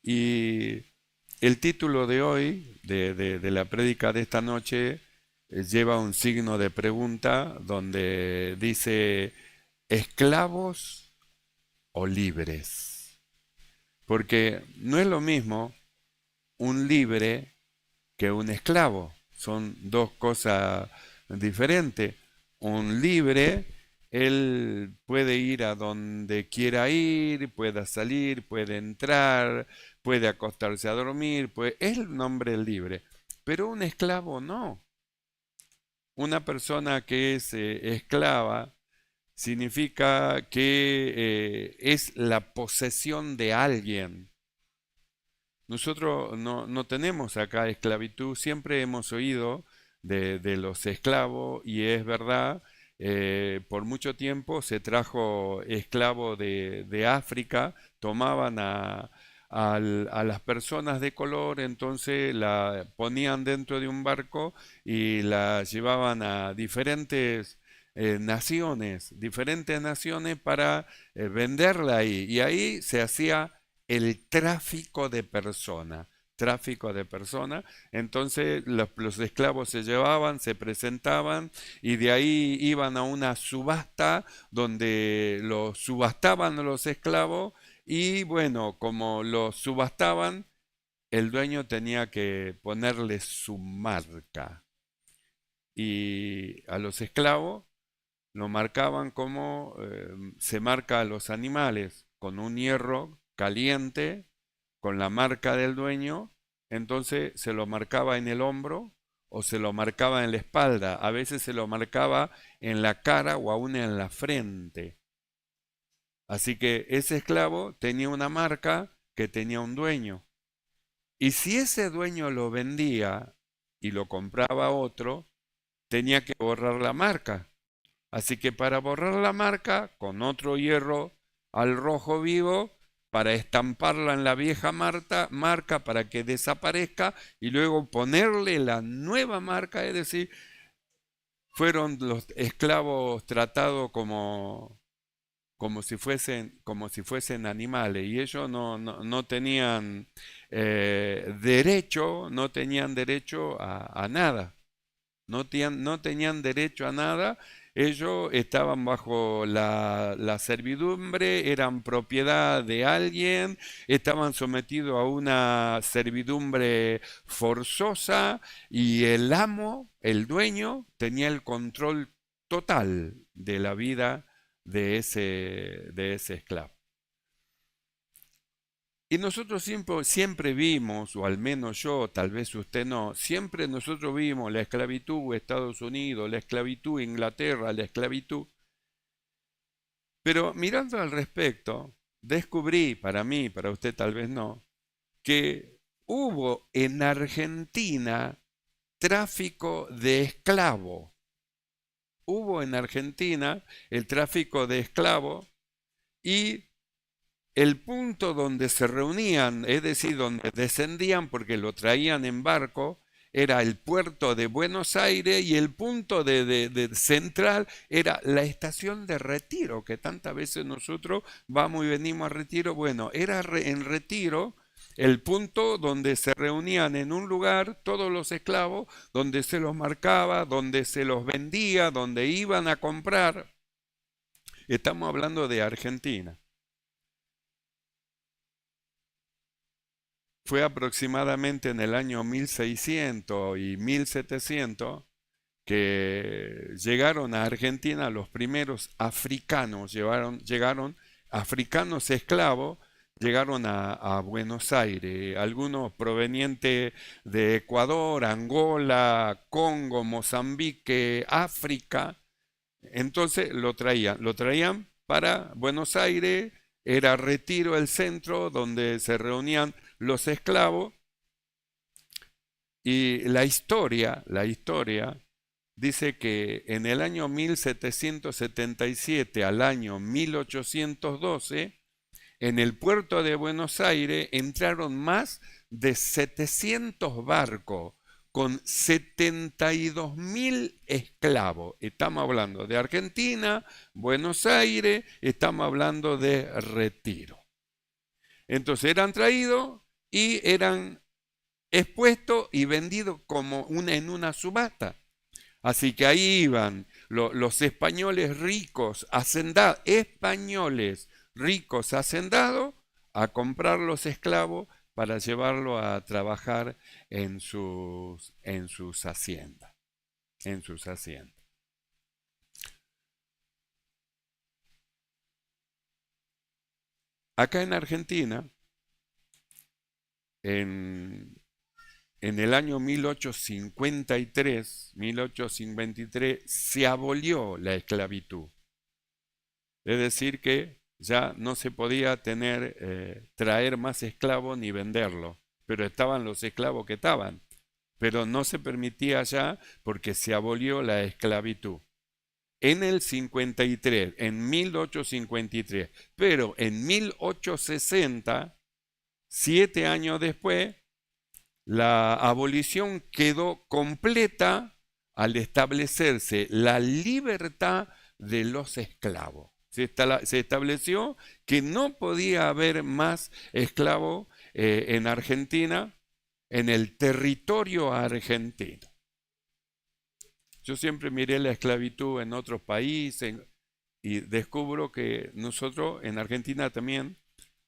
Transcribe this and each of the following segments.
Y el título de hoy, de la prédica de esta noche, lleva un signo de pregunta donde dice, ¿esclavos o libres? Porque no es lo mismo un libre que un esclavo. Son dos cosas diferentes. Un libre, él puede ir a donde quiera ir, puede salir, puede entrar, puede acostarse a dormir, es el hombre libre. Pero un esclavo no. Una persona que es esclava significa que es la posesión de alguien. Nosotros no tenemos acá esclavitud, siempre hemos oído de los esclavos y es verdad, por mucho tiempo se trajo esclavo de África, tomaban a las personas de color, entonces la ponían dentro de un barco y la llevaban a diferentes naciones para venderla ahí. Y ahí se hacía el tráfico de personas. Entonces los esclavos se llevaban, se presentaban y de ahí iban a una subasta donde los subastaban los esclavos y bueno, como los subastaban, el dueño tenía que ponerle su marca y a los esclavos lo marcaban como se marca a los animales, con un hierro caliente, con la marca del dueño, entonces se lo marcaba en el hombro o se lo marcaba en la espalda, a veces se lo marcaba en la cara o aún en la frente. Así que ese esclavo tenía una marca que tenía un dueño. Y si ese dueño lo vendía y lo compraba otro, tenía que borrar la marca. Así que para borrar la marca, con otro hierro al rojo vivo, para estamparla en la vieja marca para que desaparezca y luego ponerle la nueva marca, es decir, fueron los esclavos tratados como si fuesen animales y ellos no tenían no tenían derecho a nada. No tenían derecho a nada, ellos estaban bajo la servidumbre, eran propiedad de alguien, estaban sometidos a una servidumbre forzosa y el amo, el dueño, tenía el control total de la vida de ese esclavo. Y nosotros siempre vimos, o al menos yo, tal vez usted no, siempre nosotros vimos la esclavitud Estados Unidos, la esclavitud Inglaterra, la esclavitud. Pero mirando al respecto, descubrí, para mí, para usted tal vez no, que hubo en Argentina tráfico de esclavos. Hubo en Argentina el tráfico de esclavos y el punto donde se reunían, es decir, donde descendían porque lo traían en barco, era el puerto de Buenos Aires y el punto de central era la estación de Retiro, que tantas veces nosotros vamos y venimos a Retiro. Bueno, era en Retiro el punto donde se reunían en un lugar todos los esclavos, donde se los marcaba, donde se los vendía, donde iban a comprar. Estamos hablando de Argentina. Fue aproximadamente en el año 1600 y 1700 que llegaron a Argentina los primeros africanos, llegaron africanos esclavos, llegaron a Buenos Aires, algunos provenientes de Ecuador, Angola, Congo, Mozambique, África. Entonces lo traían para Buenos Aires, era Retiro el centro donde se reunían los esclavos y la historia dice que en el año 1777 al año 1812, en el puerto de Buenos Aires entraron más de 700 barcos con 72.000 esclavos. Estamos hablando de Argentina, Buenos Aires, estamos hablando de Retiro. Entonces eran traídos y eran expuestos y vendidos como en una subasta. Así que ahí iban los españoles ricos, hacendados, a comprar los esclavos para llevarlo a trabajar en sus haciendas, en sus haciendas. Acá en Argentina, en, en el año 1853, se abolió la esclavitud. Es decir, que ya no se podía traer más esclavos ni venderlos, pero estaban los esclavos que estaban. Pero no se permitía ya porque se abolió la esclavitud. En el 53, en 1853, pero en 1860, 7 años después, la abolición quedó completa al establecerse la libertad de los esclavos. Se estableció que no podía haber más esclavos en Argentina, en el territorio argentino. Yo siempre miré la esclavitud en otros países y descubro que nosotros en Argentina también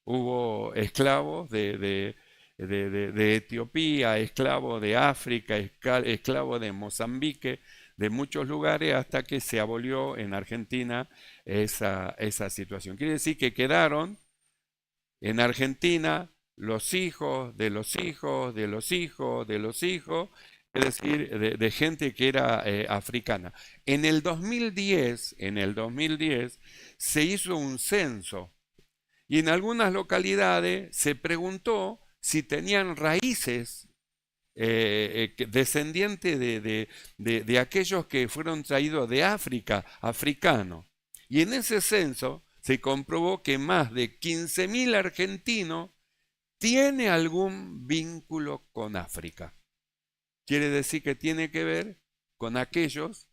hubo esclavos de Etiopía, esclavos de África, esclavos de Mozambique, de muchos lugares, hasta que se abolió en Argentina esa situación. Quiere decir que quedaron en Argentina los hijos de los hijos de los hijos de los hijos, es decir, de gente que era africana. En el 2010 se hizo un censo y en algunas localidades se preguntó si tenían raíces descendientes de aquellos que fueron traídos de África, africanos. Y en ese censo se comprobó que más de 15.000 argentinos tiene algún vínculo con África. Quiere decir que tiene que ver con aquellos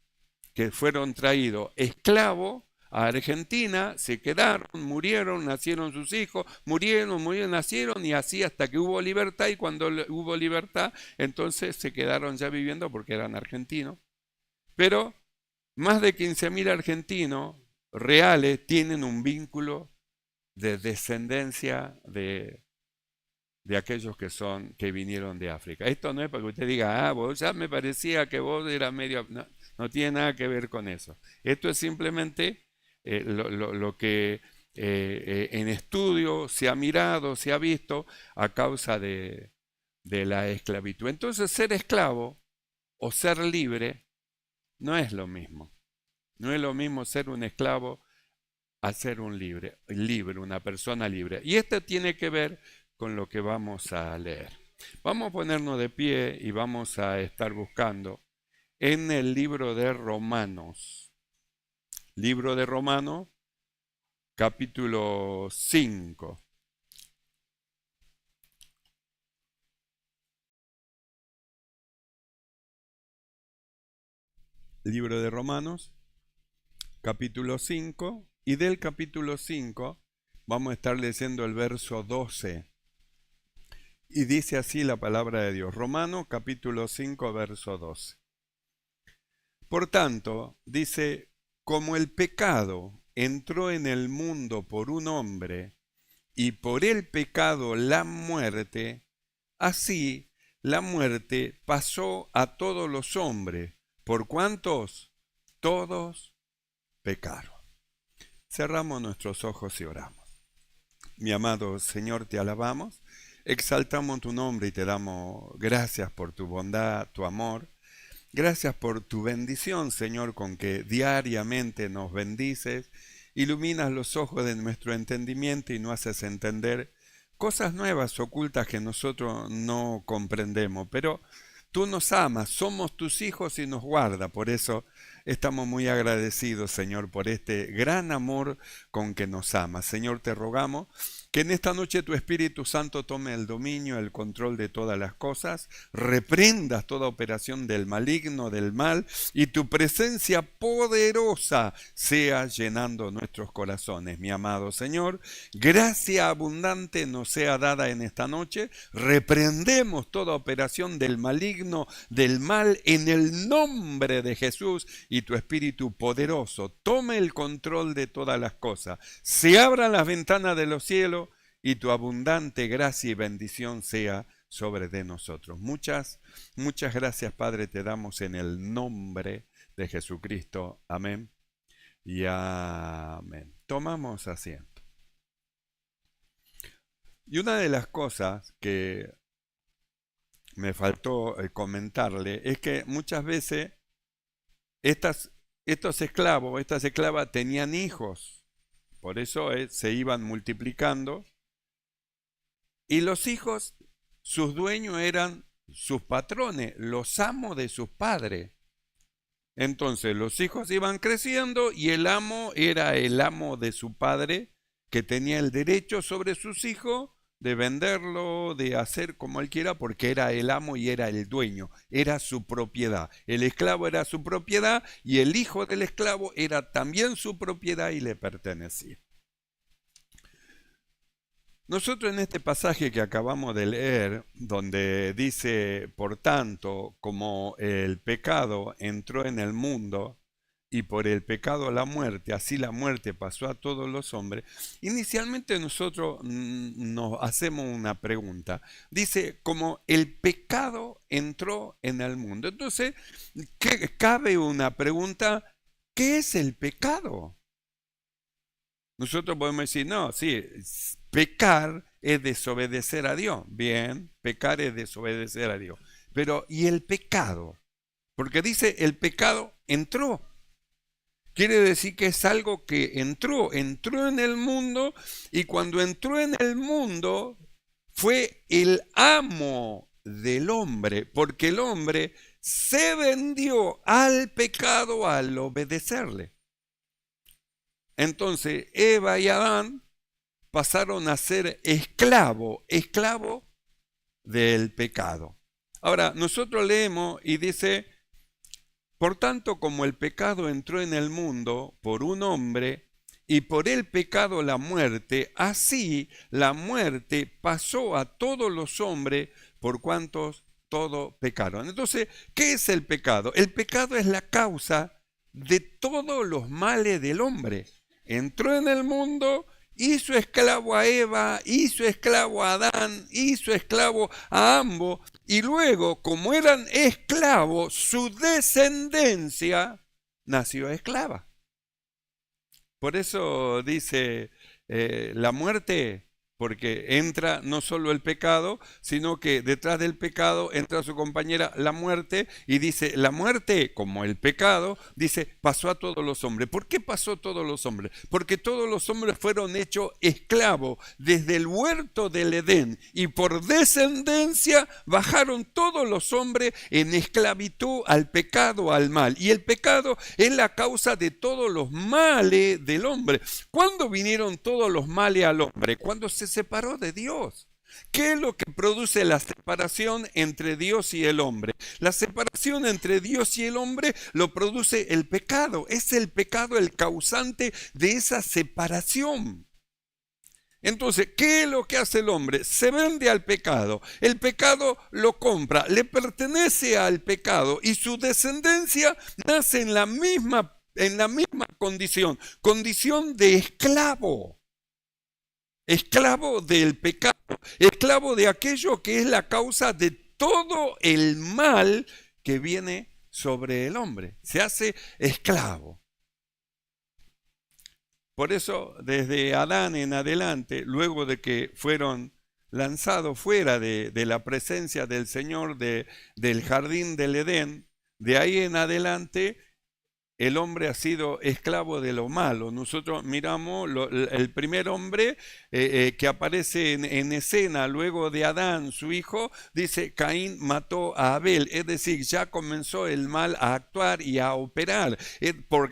que fueron traídos esclavos a Argentina, se quedaron, murieron, nacieron sus hijos, murieron, nacieron, y así hasta que hubo libertad, y cuando hubo libertad, entonces se quedaron ya viviendo porque eran argentinos. Pero más de 15.000 argentinos reales tienen un vínculo de descendencia de aquellos que vinieron de África. Esto no es para que usted diga, vos ya me parecía que vos eras medio... No, no tiene nada que ver con eso. Esto es simplemente lo que en estudio se ha mirado, se ha visto a causa de la esclavitud. Entonces, ser esclavo o ser libre no es lo mismo. No es lo mismo ser un esclavo a ser un libre, una persona libre. Y esto tiene que ver con lo que vamos a leer. Vamos a ponernos de pie y vamos a estar buscando en el libro de Romanos. Libro de Romanos, capítulo 5. Libro de Romanos, capítulo 5. Y del capítulo 5 vamos a estar leyendo el verso 12. Y dice así la palabra de Dios. Romanos capítulo 5, verso 12. Por tanto, dice, como el pecado entró en el mundo por un hombre, y por el pecado la muerte, así la muerte pasó a todos los hombres. ¿Por cuántos? Todos pecaron. Cerramos nuestros ojos y oramos. Mi amado Señor, te alabamos. Exaltamos tu nombre y te damos gracias por tu bondad, tu amor. Gracias por tu bendición, Señor, con que diariamente nos bendices, iluminas los ojos de nuestro entendimiento y nos haces entender cosas nuevas, ocultas que nosotros no comprendemos. Pero tú nos amas, somos tus hijos y nos guardas. Por eso estamos muy agradecidos, Señor, por este gran amor con que nos amas. Señor, te rogamos que en esta noche tu Espíritu Santo tome el dominio, el control de todas las cosas, reprendas toda operación del maligno, del mal, y tu presencia poderosa sea llenando nuestros corazones. Mi amado Señor, gracia abundante nos sea dada en esta noche. Reprendemos toda operación del maligno, del mal, en el nombre de Jesús, y tu Espíritu poderoso tome el control de todas las cosas. Se abran las ventanas de los cielos y tu abundante gracia y bendición sea sobre de nosotros. Muchas gracias, Padre, te damos en el nombre de Jesucristo. Amén y amén. Tomamos asiento. Y una de las cosas que me faltó comentarle es que muchas veces estos esclavos, estas esclavas tenían hijos, por eso se iban multiplicando, y los hijos, sus dueños eran sus patrones, los amos de sus padres. Entonces los hijos iban creciendo y el amo era el amo de su padre, que tenía el derecho sobre sus hijos de venderlo, de hacer como él quiera, porque era el amo y era el dueño, era su propiedad. El esclavo era su propiedad y el hijo del esclavo era también su propiedad y le pertenecía. Nosotros en este pasaje que acabamos de leer, donde dice, por tanto, como el pecado entró en el mundo y por el pecado la muerte, así la muerte pasó a todos los hombres, inicialmente nosotros nos hacemos una pregunta. Dice, como el pecado entró en el mundo. Entonces, cabe una pregunta, ¿qué es el pecado? Nosotros podemos decir, no, sí, pecar es desobedecer a Dios. Bien, pecar es desobedecer a Dios. Pero, ¿y el pecado? Porque dice, el pecado entró. Quiere decir que es algo que entró en el mundo, y cuando entró en el mundo fue el amo del hombre, porque el hombre se vendió al pecado al obedecerle. Entonces Eva y Adán pasaron a ser esclavos del pecado. Ahora, nosotros leemos y dice, por tanto, como el pecado entró en el mundo por un hombre, y por el pecado la muerte, así la muerte pasó a todos los hombres por cuantos todos pecaron. Entonces, ¿qué es el pecado? El pecado es la causa de todos los males del hombre. Entró en el mundo, hizo esclavo a Eva, hizo esclavo a Adán, hizo esclavo a ambos, y luego, como eran esclavos, su descendencia nació esclava. Por eso dice la muerte, porque entra no solo el pecado, sino que detrás del pecado entra su compañera la muerte, y dice, la muerte, como el pecado, dice, pasó a todos los hombres. ¿Por qué pasó a todos los hombres? Porque todos los hombres fueron hechos esclavos desde el huerto del Edén, y por descendencia bajaron todos los hombres en esclavitud al pecado, al mal. Y el pecado es la causa de todos los males del hombre. ¿Cuándo vinieron todos los males al hombre? Cuando se separó de Dios. ¿Qué es lo que produce la separación entre Dios y el hombre? La separación entre Dios y el hombre lo produce el pecado. Es el pecado el causante de esa separación. Entonces, ¿qué es lo que hace el hombre? Se vende al pecado. El pecado lo compra, le pertenece al pecado, y su descendencia nace en la misma condición de esclavo. Esclavo del pecado, esclavo de aquello que es la causa de todo el mal que viene sobre el hombre. Se hace esclavo. Por eso, desde Adán en adelante, luego de que fueron lanzados fuera de la presencia del Señor del jardín del Edén, de ahí en adelante el hombre ha sido esclavo de lo malo. Nosotros miramos el primer hombre que aparece en escena luego de Adán, su hijo, dice, Caín mató a Abel, es decir, ya comenzó el mal a actuar y a operar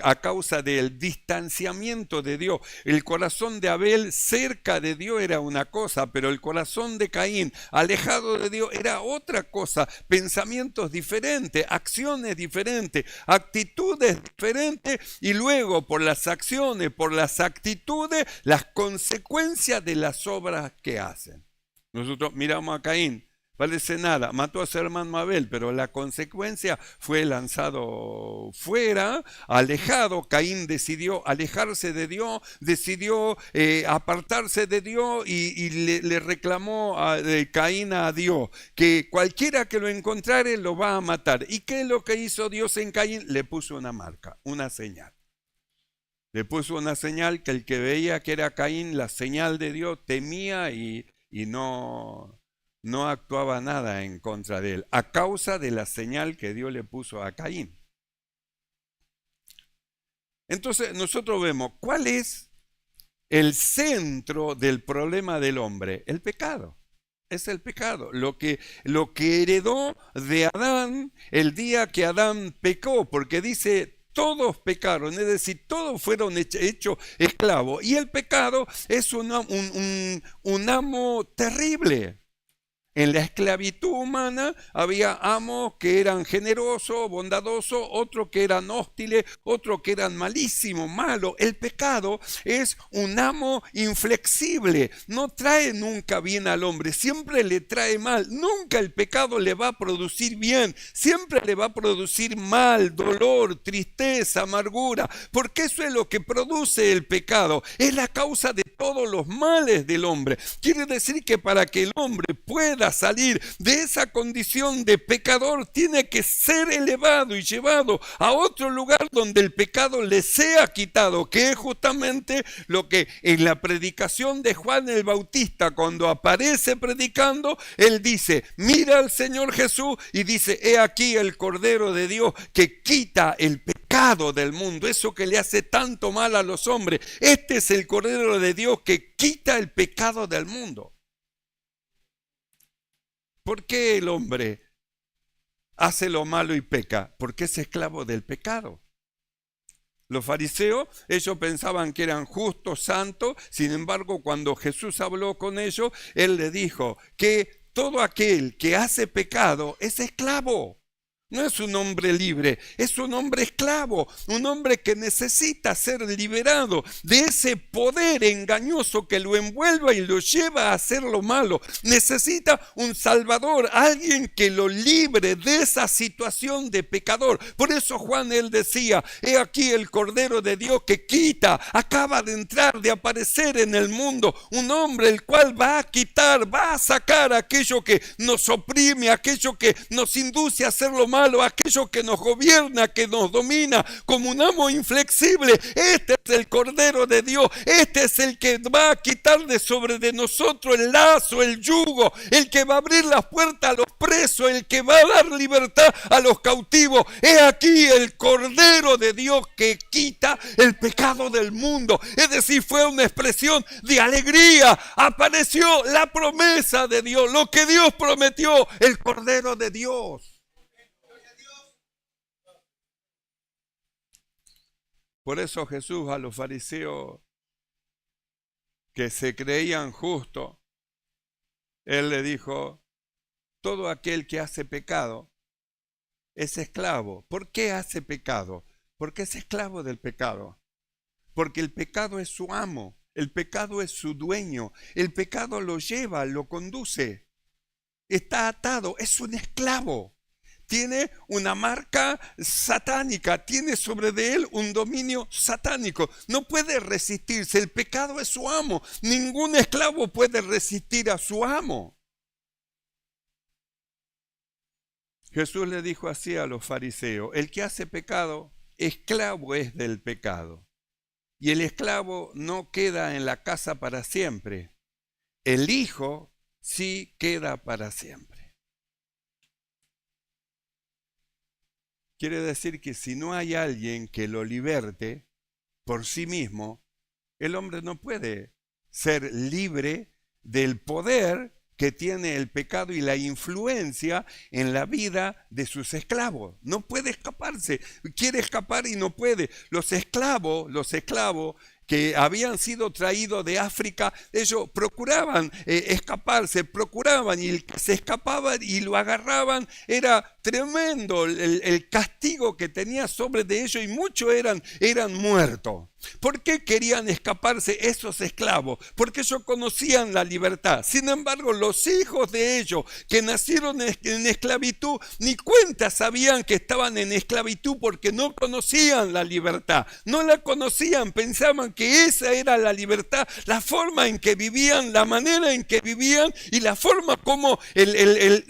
a causa del distanciamiento de Dios. El corazón de Abel cerca de Dios era una cosa, pero el corazón de Caín alejado de Dios era otra cosa, pensamientos diferentes, acciones diferentes, actitudes diferentes y luego por las acciones, por las actitudes, las consecuencias de las obras que hacen. Nosotros miramos a Caín, parece nada, mató a su hermano Abel, pero la consecuencia fue lanzado fuera, alejado. Caín decidió alejarse de Dios, decidió apartarse de Dios y le reclamó a Caín a Dios que cualquiera que lo encontrare lo va a matar. ¿Y qué es lo que hizo Dios en Caín? Le puso una marca, una señal. Le puso una señal que el que veía que era Caín, la señal de Dios, temía y no actuaba nada en contra de él, a causa de la señal que Dios le puso a Caín. Entonces nosotros vemos, ¿cuál es el centro del problema del hombre? El pecado. Es el pecado, lo que heredó de Adán el día que Adán pecó, porque dice, todos pecaron, es decir, todos fueron hechos esclavos. Y el pecado es un amo terrible. En la esclavitud humana había amos que eran generosos, bondadosos, otros que eran hostiles, otros que eran malísimos, malos. El pecado es un amo inflexible, no trae nunca bien al hombre, siempre le trae mal. Nunca el pecado le va a producir bien, siempre le va a producir mal, dolor, tristeza, amargura, porque eso es lo que produce el pecado, es la causa de todos los males del hombre. Quiere decir que para que el hombre pueda salir de esa condición de pecador, tiene que ser elevado y llevado a otro lugar donde el pecado le sea quitado, que es justamente lo que en la predicación de Juan el Bautista, cuando aparece predicando, él dice, mira al Señor Jesús y dice, he aquí el Cordero de Dios que quita el pecado del mundo, eso que le hace tanto mal a los hombres. Este es el Cordero de Dios que quita el pecado del mundo. ¿Por qué el hombre hace lo malo y peca? Porque es esclavo del pecado. Los fariseos, ellos pensaban que eran justos, santos, sin embargo, cuando Jesús habló con ellos, él le dijo que todo aquel que hace pecado es esclavo. No es un hombre libre, es un hombre esclavo, un hombre que necesita ser liberado de ese poder engañoso que lo envuelva y lo lleva a hacer lo malo. Necesita un salvador, alguien que lo libre de esa situación de pecador. Por eso Juan él decía, he aquí el Cordero de Dios que quita, acaba de entrar, de aparecer en el mundo, un hombre el cual va a quitar, va a sacar aquello que nos oprime, aquello que nos induce a hacer lo malo, aquello que nos gobierna, que nos domina como un amo inflexible. Este es el Cordero de Dios, este es el que va a quitar de sobre de nosotros el lazo, el yugo, el que va a abrir las puertas a los presos, el que va a dar libertad a los cautivos. He aquí el Cordero de Dios que quita el pecado del mundo. Es decir, fue una expresión de alegría. Apareció la promesa de Dios, lo que Dios prometió, el Cordero de Dios. Por eso Jesús a los fariseos que se creían justos, él le dijo, todo aquel que hace pecado es esclavo. ¿Por qué hace pecado? Porque es esclavo del pecado. Porque el pecado es su amo, el pecado es su dueño, el pecado lo lleva, lo conduce, está atado, es un esclavo. Tiene una marca satánica, tiene sobre de él un dominio satánico. No puede resistirse, el pecado es su amo. Ningún esclavo puede resistir a su amo. Jesús le dijo así a los fariseos, el que hace pecado, esclavo es del pecado. Y el esclavo no queda en la casa para siempre. El hijo sí queda para siempre. quiere decir que si no hay alguien que lo liberte por sí mismo, el hombre no puede ser libre del poder que tiene el pecado y la influencia en la vida de sus esclavos. No puede escaparse, quiere escapar y no puede. Los esclavos que habían sido traídos de África, ellos procuraban escaparse, procuraban, y el que se escapaban y lo agarraban, era tremendo el castigo que tenía sobre de ellos, y muchos eran muertos. ¿Por qué querían escaparse esos esclavos? Porque ellos conocían la libertad. Sin embargo, los hijos de ellos que nacieron en esclavitud, ni cuenta sabían que estaban en esclavitud, porque no conocían la libertad. No la conocían, pensaban que esa era la libertad, la forma en que vivían, la manera en que vivían y la forma como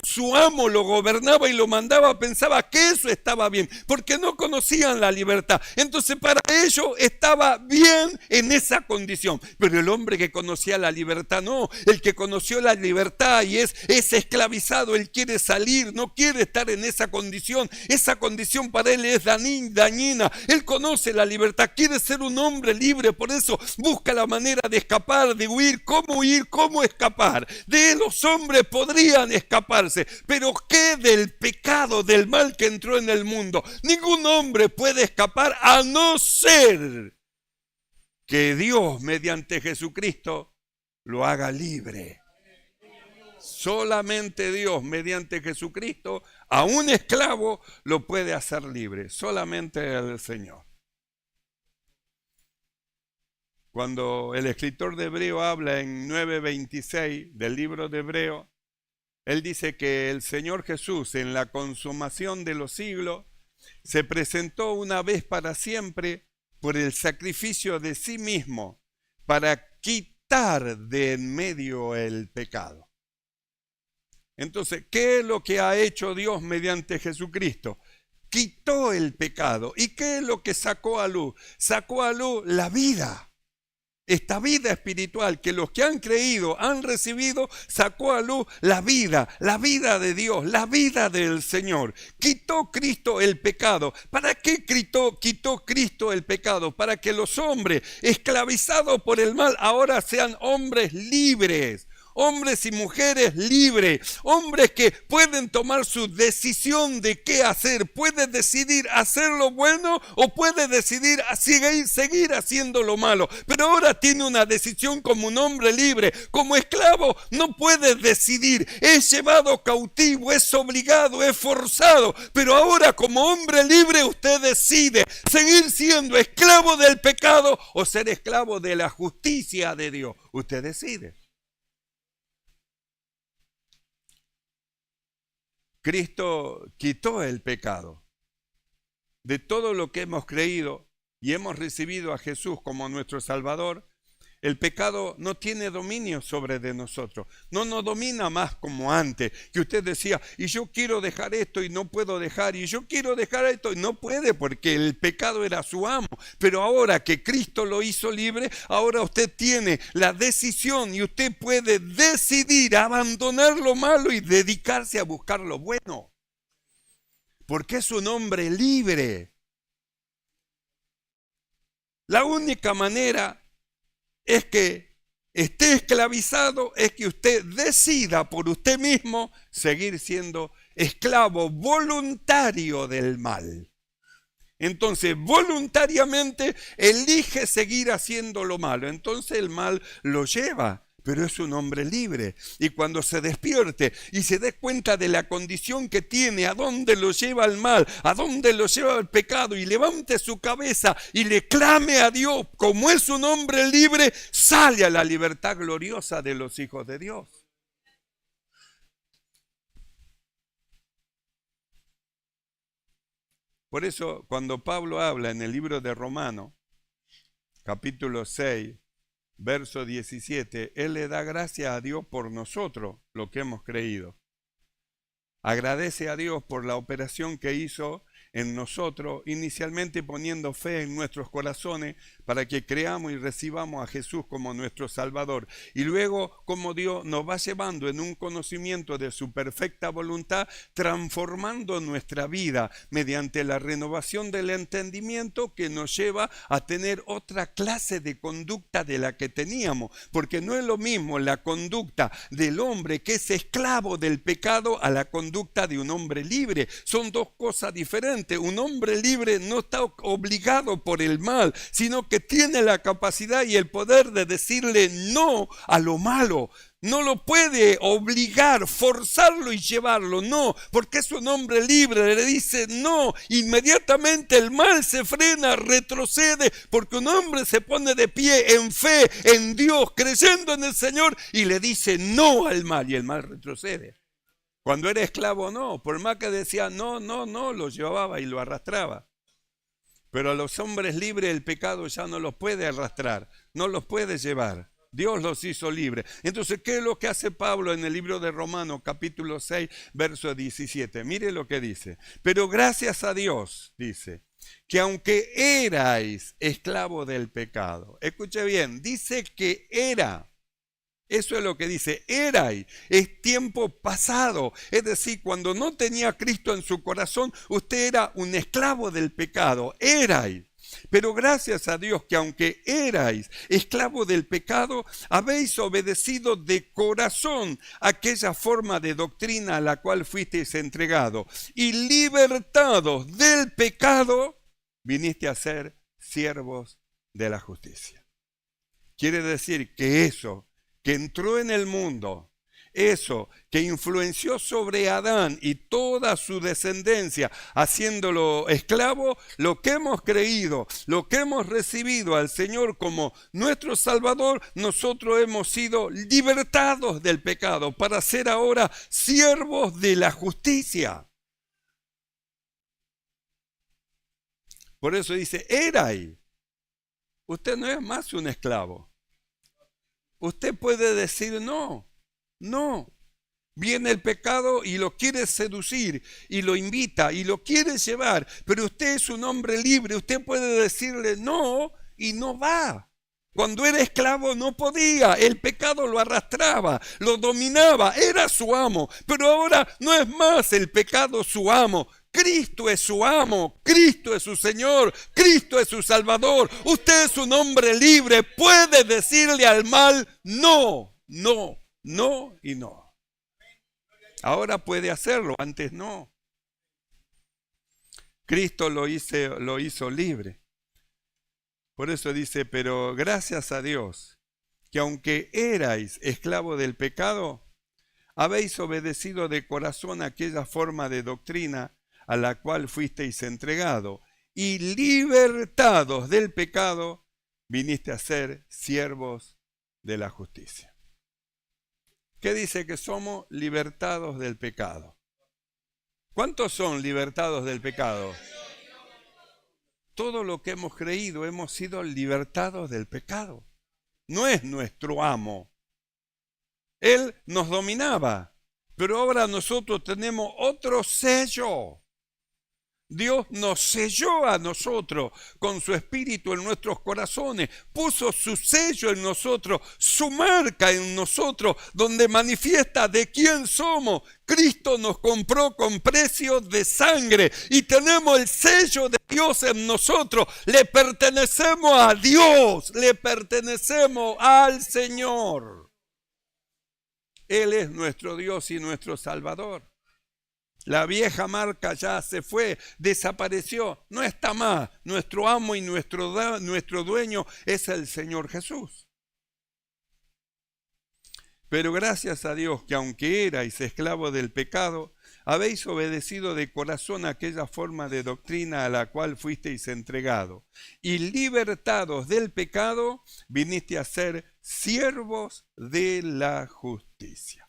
su amo lo gobernaba y lo mandaba. Pensaba que eso estaba bien, porque no conocían la libertad. Entonces para ellos estaba bien en esa condición. Pero el hombre que conocía la libertad no. El que conoció la libertad y es esclavizado, él quiere salir, no quiere estar en esa condición. Esa condición para él es dañina. Él conoce la libertad, quiere ser un hombre libre, por eso busca la manera de escapar, de huir, cómo escapar. De los hombres podrían escaparse, pero ¿qué del pecado, del mal que entró en el mundo? Ningún hombre puede escapar a no ser que Dios mediante Jesucristo lo haga libre. Solamente Dios mediante Jesucristo a un esclavo lo puede hacer libre, solamente el Señor. Cuando el escritor de Hebreo habla en 9:26 del libro de Hebreo, él dice que el Señor Jesús, en la consumación de los siglos, se presentó una vez para siempre por el sacrificio de sí mismo para quitar de en medio el pecado. Entonces, ¿qué es lo que ha hecho Dios mediante Jesucristo? Quitó el pecado. ¿Y qué es lo que sacó a luz? Sacó a luz la vida. Esta vida espiritual que los que han creído, han recibido, sacó a luz la vida de Dios, la vida del Señor. Quitó Cristo el pecado. ¿Para qué quitó Cristo el pecado? Para que los hombres esclavizados por el mal ahora sean hombres libres. Hombres y mujeres libres, hombres que pueden tomar su decisión de qué hacer, puede decidir hacer lo bueno o puede decidir seguir haciendo lo malo, pero ahora tiene una decisión como un hombre libre. Como esclavo no puede decidir, es llevado cautivo, es obligado, es forzado, pero ahora como hombre libre usted decide seguir siendo esclavo del pecado o ser esclavo de la justicia de Dios. Usted decide. Cristo quitó el pecado. De todo lo que hemos creído y hemos recibido a Jesús como nuestro Salvador, el pecado no tiene dominio sobre de nosotros. No nos domina más como antes, que usted decía, y yo quiero dejar esto y no puedo dejar, y yo quiero dejar esto y no puede porque el pecado era su amo. Pero ahora que Cristo lo hizo libre, ahora usted tiene la decisión y usted puede decidir abandonar lo malo y dedicarse a buscar lo bueno. Porque es un hombre libre. La única manera es que esté esclavizado, es que usted decida por usted mismo seguir siendo esclavo voluntario del mal. Entonces, voluntariamente elige seguir haciendo lo malo. Entonces el mal lo lleva, pero es un hombre libre. Y cuando se despierte y se dé cuenta de la condición que tiene, a dónde lo lleva el mal, a dónde lo lleva el pecado, y levante su cabeza y le clame a Dios, como es un hombre libre, sale a la libertad gloriosa de los hijos de Dios. Por eso, cuando Pablo habla en el libro de Romanos, capítulo 6, verso 17, él le da gracias a Dios por nosotros, lo que hemos creído. Agradece a Dios por la operación que hizo en nosotros, inicialmente poniendo fe en nuestros corazones para que creamos y recibamos a Jesús como nuestro Salvador. Y luego, como Dios nos va llevando en un conocimiento de su perfecta voluntad, transformando nuestra vida mediante la renovación del entendimiento que nos lleva a tener otra clase de conducta de la que teníamos. Porque no es lo mismo la conducta del hombre que es esclavo del pecado a la conducta de un hombre libre. Son dos cosas diferentes. Un hombre libre no está obligado por el mal, sino que tiene la capacidad y el poder de decirle no a lo malo. No lo puede obligar, forzarlo y llevarlo, no, porque es un hombre libre, le dice no, inmediatamente el mal se frena, retrocede, porque un hombre se pone de pie en fe, en Dios, creyendo en el Señor y le dice no al mal y el mal retrocede. Cuando era esclavo no, por más que decía no, lo llevaba y lo arrastraba. Pero a los hombres libres el pecado ya no los puede arrastrar, no los puede llevar. Dios los hizo libres. Entonces, ¿qué es lo que hace Pablo en el libro de Romanos, capítulo 6, verso 17? Mire lo que dice. Pero gracias a Dios, dice, que aunque erais esclavos del pecado, escuche bien, dice que era. Eso es lo que dice, erais, es tiempo pasado, es decir, cuando no tenía a Cristo en su corazón, usted era un esclavo del pecado, erais. Pero gracias a Dios que aunque erais esclavos del pecado, habéis obedecido de corazón aquella forma de doctrina a la cual fuisteis entregados, y libertados del pecado, viniste a ser siervos de la justicia. Quiere decir que eso que entró en el mundo, eso que influenció sobre Adán y toda su descendencia, haciéndolo esclavo, lo que hemos creído, lo que hemos recibido al Señor como nuestro Salvador, nosotros hemos sido libertados del pecado para ser ahora siervos de la justicia. Por eso dice, erai. Usted no es más un esclavo. Usted puede decir no. Viene el pecado y lo quiere seducir y lo invita y lo quiere llevar, pero usted es un hombre libre, usted puede decirle no y no va. Cuando era esclavo no podía, el pecado lo arrastraba, lo dominaba, era su amo, pero ahora no es más el pecado su amo. Cristo es su amo, Cristo es su Señor, Cristo es su Salvador. Usted es un hombre libre, puede decirle al mal no y no. Ahora puede hacerlo, antes no. Cristo lo hizo libre. Por eso dice, pero gracias a Dios, que aunque erais esclavos del pecado, habéis obedecido de corazón aquella forma de doctrina a la cual fuisteis entregados, y libertados del pecado, viniste a ser siervos de la justicia. ¿Qué dice que somos? Libertados del pecado. ¿Cuántos son libertados del pecado? Todo lo que hemos creído, hemos sido libertados del pecado. No es nuestro amo. Él nos dominaba, pero ahora nosotros tenemos otro sello. Dios nos selló a nosotros con su espíritu en nuestros corazones, puso su sello en nosotros, su marca en nosotros, donde manifiesta de quién somos. Cristo nos compró con precio de sangre y tenemos el sello de Dios en nosotros. Le pertenecemos a Dios, le pertenecemos al Señor. Él es nuestro Dios y nuestro Salvador. La vieja marca ya se fue, desapareció, no está más. Nuestro amo y nuestro dueño es el Señor Jesús. Pero gracias a Dios que aunque erais esclavos del pecado, habéis obedecido de corazón aquella forma de doctrina a la cual fuisteis entregados, y libertados del pecado, viniste a ser siervos de la justicia.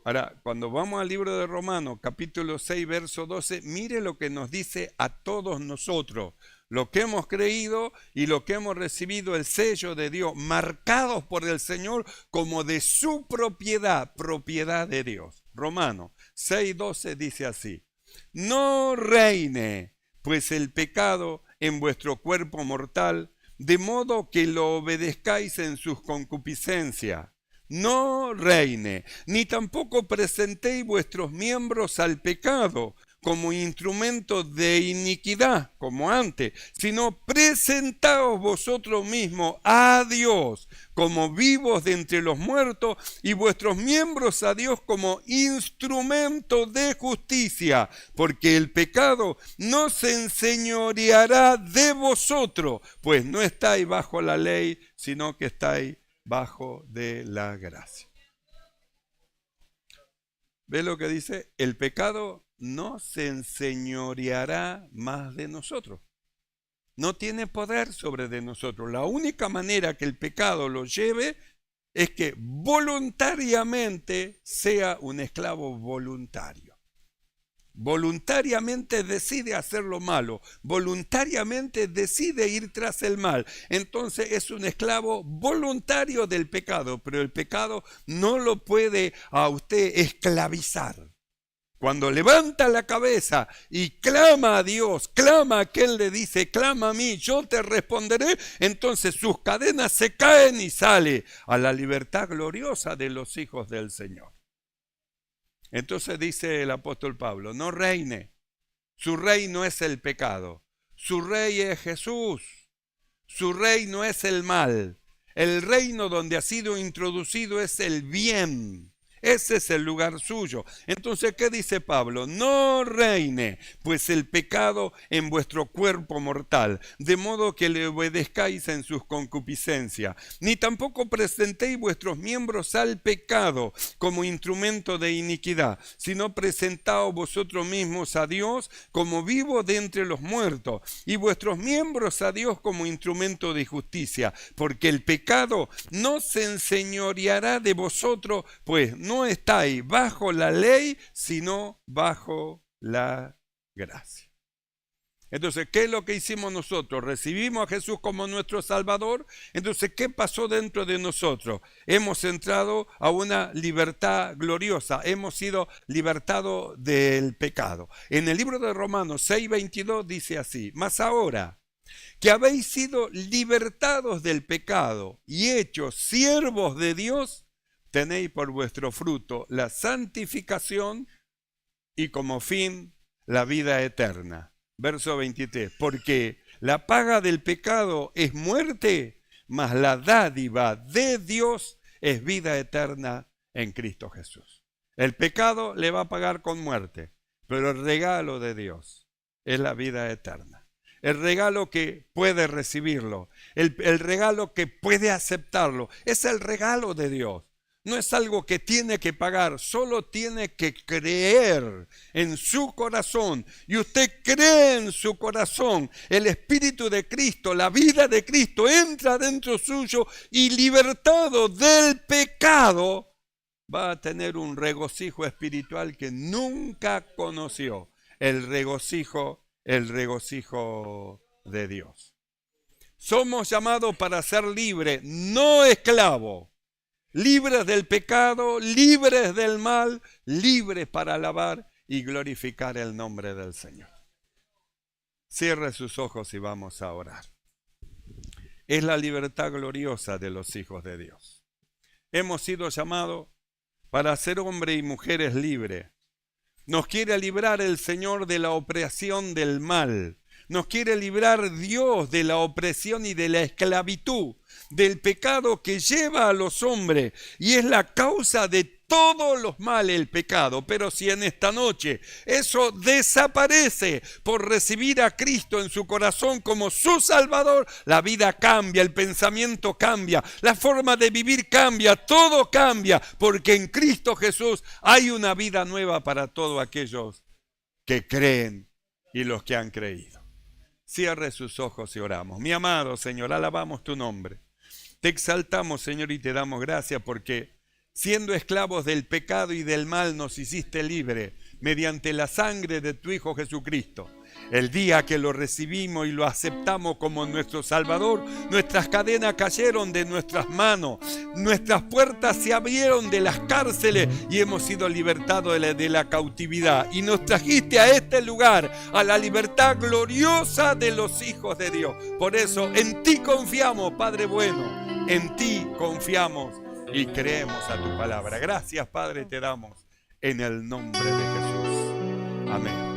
Ahora, cuando vamos al libro de Romanos, capítulo 6, verso 12, mire lo que nos dice a todos nosotros, lo que hemos creído y lo que hemos recibido el sello de Dios, marcados por el Señor como de su propiedad, propiedad de Dios. Romanos 6, 12 dice así, no reine pues el pecado en vuestro cuerpo mortal, de modo que lo obedezcáis en sus concupiscencias. No reine, ni tampoco presentéis vuestros miembros al pecado como instrumentos de iniquidad, como antes, sino presentaos vosotros mismos a Dios como vivos de entre los muertos y vuestros miembros a Dios como instrumentos de justicia, porque el pecado no se enseñoreará de vosotros, pues no estáis bajo la ley, sino que estáis bajo de la gracia. ¿Ves lo que dice? El pecado no se enseñoreará más de nosotros. No tiene poder sobre de nosotros. La única manera que el pecado lo lleve es que voluntariamente sea un esclavo voluntario. Voluntariamente decide hacer lo malo, voluntariamente decide ir tras el mal. Entonces es un esclavo voluntario del pecado, pero el pecado no lo puede a usted esclavizar. Cuando levanta la cabeza y clama a Dios, clama a quien le dice, clama a mí, yo te responderé, entonces sus cadenas se caen y sale a la libertad gloriosa de los hijos del Señor. Entonces dice el apóstol Pablo, no reine, su rey no es el pecado, su rey es Jesús, su rey no es el mal, el reino donde ha sido introducido es el bien. Ese es el lugar suyo. Entonces, ¿qué dice Pablo? No reine, pues el pecado en vuestro cuerpo mortal, de modo que le obedezcáis en sus concupiscencias. Ni tampoco presentéis vuestros miembros al pecado como instrumento de iniquidad, sino presentaos vosotros mismos a Dios como vivos de entre los muertos, y vuestros miembros a Dios como instrumento de justicia, porque el pecado no se enseñoreará de vosotros, pues no estáis bajo la ley, sino bajo la gracia. Entonces, ¿qué es lo que hicimos nosotros? Recibimos a Jesús como nuestro Salvador. Entonces, ¿qué pasó dentro de nosotros? Hemos entrado a una libertad gloriosa. Hemos sido libertados del pecado. En el libro de Romanos 6:22 dice así: mas ahora que habéis sido libertados del pecado y hechos siervos de Dios, tenéis por vuestro fruto la santificación y como fin la vida eterna. Verso 23, porque la paga del pecado es muerte, mas la dádiva de Dios es vida eterna en Cristo Jesús. El pecado le va a pagar con muerte, pero el regalo de Dios es la vida eterna. El regalo que puede recibirlo, el regalo que puede aceptarlo, es el regalo de Dios. No es algo que tiene que pagar, solo tiene que creer en su corazón. Y usted cree en su corazón, el Espíritu de Cristo, la vida de Cristo entra dentro suyo y libertado del pecado va a tener un regocijo espiritual que nunca conoció. El regocijo de Dios. Somos llamados para ser libres, no esclavos. Libres del pecado, libres del mal, libres para alabar y glorificar el nombre del Señor. Cierre sus ojos y vamos a orar. Es la libertad gloriosa de los hijos de Dios. Hemos sido llamados para ser hombres y mujeres libres. Nos quiere librar el Señor de la opresión del mal. Nos quiere librar Dios de la opresión y de la esclavitud, del pecado que lleva a los hombres y es la causa de todos los males el pecado. Pero si en esta noche eso desaparece por recibir a Cristo en su corazón como su Salvador, la vida cambia, el pensamiento cambia, la forma de vivir cambia, todo cambia, porque en Cristo Jesús hay una vida nueva para todos aquellos que creen y los que han creído. Cierre sus ojos y oramos. Mi amado Señor, alabamos tu nombre. Te exaltamos, Señor, y te damos gracias porque siendo esclavos del pecado y del mal nos hiciste libre mediante la sangre de tu Hijo Jesucristo. El día que lo recibimos y lo aceptamos como nuestro Salvador, nuestras cadenas cayeron de nuestras manos, nuestras puertas se abrieron de las cárceles y hemos sido libertados de la cautividad. Y nos trajiste a este lugar, a la libertad gloriosa de los hijos de Dios. Por eso en ti confiamos, Padre bueno, en ti confiamos y creemos a tu palabra. Gracias, Padre, te damos en el nombre de Jesús. Amén.